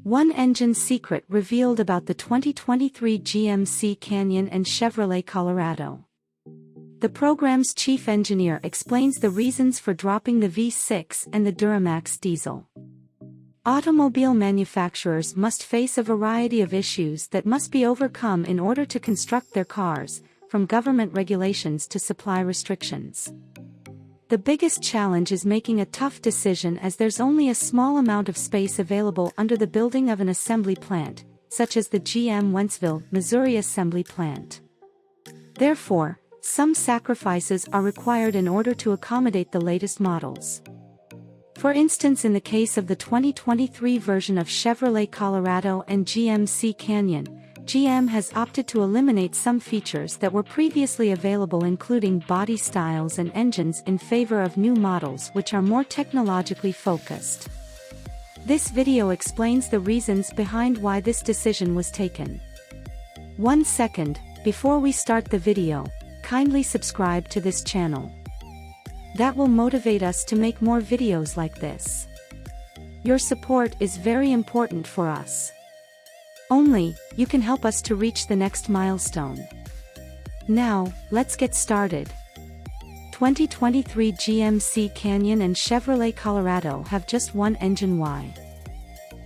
One engine secret revealed about the 2023 GMC Canyon and Chevrolet Colorado. The program's chief engineer explains the reasons for dropping the V6 and the Duramax diesel. Automobile manufacturers must face a variety of issues that must be overcome in order to construct their cars, from government regulations to supply restrictions. The biggest challenge is making a tough decision, as there's only a small amount of space available under the building of an assembly plant, such as the GM Wentzville, Missouri assembly plant. Therefore, some sacrifices are required in order to accommodate the latest models. For instance, in the case of the 2023 version of Chevrolet Colorado and GMC Canyon, GM has opted to eliminate some features that were previously available, including body styles and engines, in favor of new models which are more technologically focused. This video explains the reasons behind why this decision was taken. 1 second, before we start the video, kindly subscribe to this channel. That will motivate us to make more videos like this. Your support is very important for us. Only you can help us to reach the next milestone. Now, let's get started. 2023 GMC Canyon and Chevrolet Colorado have just one engine. Why?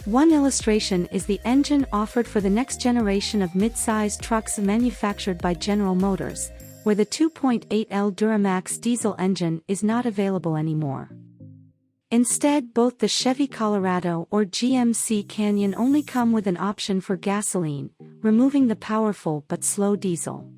One illustration is the engine offered for the next generation of mid-sized trucks manufactured by General Motors, where the 2.8L Duramax diesel engine is not available anymore. Instead, both the Chevy Colorado or GMC Canyon only come with an option for gasoline, removing the powerful but slow diesel.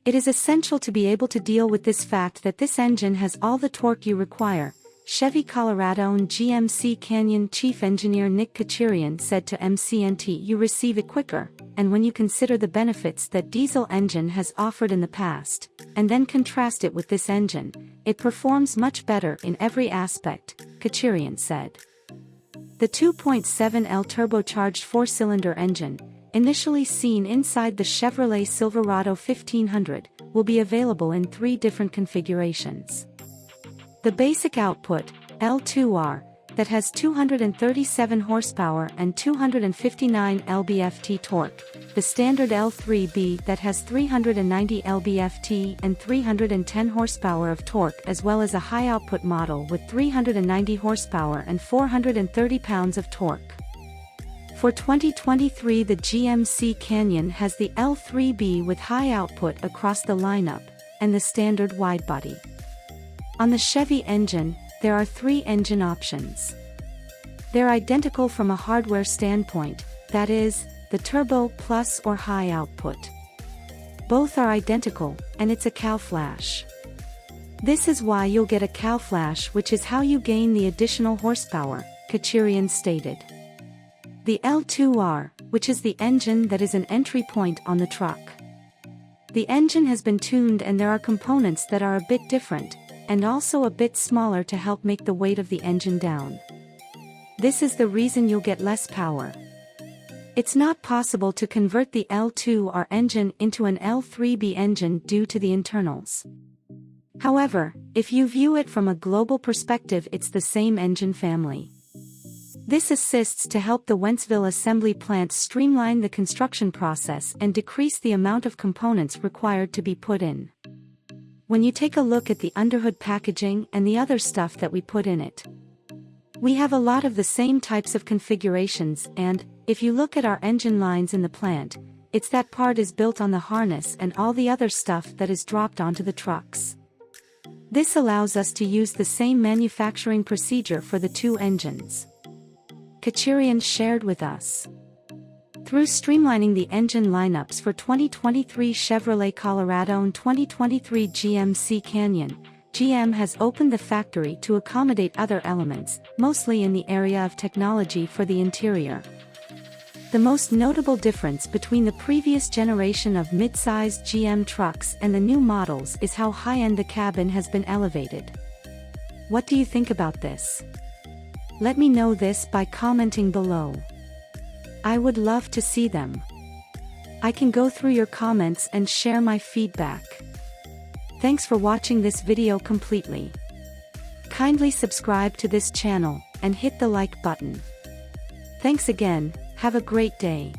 It is essential to be able to deal with this fact that this engine has all the torque you require. Chevy Colorado and GMC Canyon chief engineer Nick Kacharian said to MCNT, "You receive it quicker, and when you consider the benefits that diesel engine has offered in the past, and then contrast it with this engine, it performs much better in every aspect," Kacharian said. The 2.7L turbocharged four-cylinder engine, initially seen inside the Chevrolet Silverado 1500, will be available in 3 different configurations. The basic output, L2R, that has 237 horsepower and 259 lb-ft torque, the standard L3B that has 390 lb-ft and 310 horsepower of torque, as well as a high-output model with 390 horsepower and 430 pounds of torque. For 2023, the GMC Canyon has the L3B with high output across the lineup, and the standard widebody. On the Chevy engine, there are 3 engine options. They're identical from a hardware standpoint, that is, the Turbo Plus or High Output. Both are identical, and it's a cow flash. This is why you'll get a cow flash, which is how you gain the additional horsepower, Kacharian stated. The L2R, which is the engine that is an entry point on the truck. The engine has been tuned, and there are components that are a bit different, and also a bit smaller to help make the weight of the engine down. This is the reason you'll get less power. It's not possible to convert the L2R engine into an L3B engine due to the internals. However, if you view it from a global perspective, it's the same engine family. This assists to help the Wentzville assembly plant streamline the construction process and decrease the amount of components required to be put in. When you take a look at the underhood packaging and the other stuff that we put in it, we have a lot of the same types of configurations, and, if you look at our engine lines in the plant, it's that part is built on the harness and all the other stuff that is dropped onto the trucks. This allows us to use the same manufacturing procedure for the 2 engines. Kacharian shared with us. Through streamlining the engine lineups for 2023 Chevrolet Colorado and 2023 GMC Canyon, GM has opened the factory to accommodate other elements, mostly in the area of technology for the interior. The most notable difference between the previous generation of mid-sized GM trucks and the new models is how high-end the cabin has been elevated. What do you think about this? Let me know this by commenting below. I would love to see them. I can go through your comments and share my feedback. Thanks for watching this video completely. Kindly subscribe to this channel and hit the like button. Thanks again, have a great day.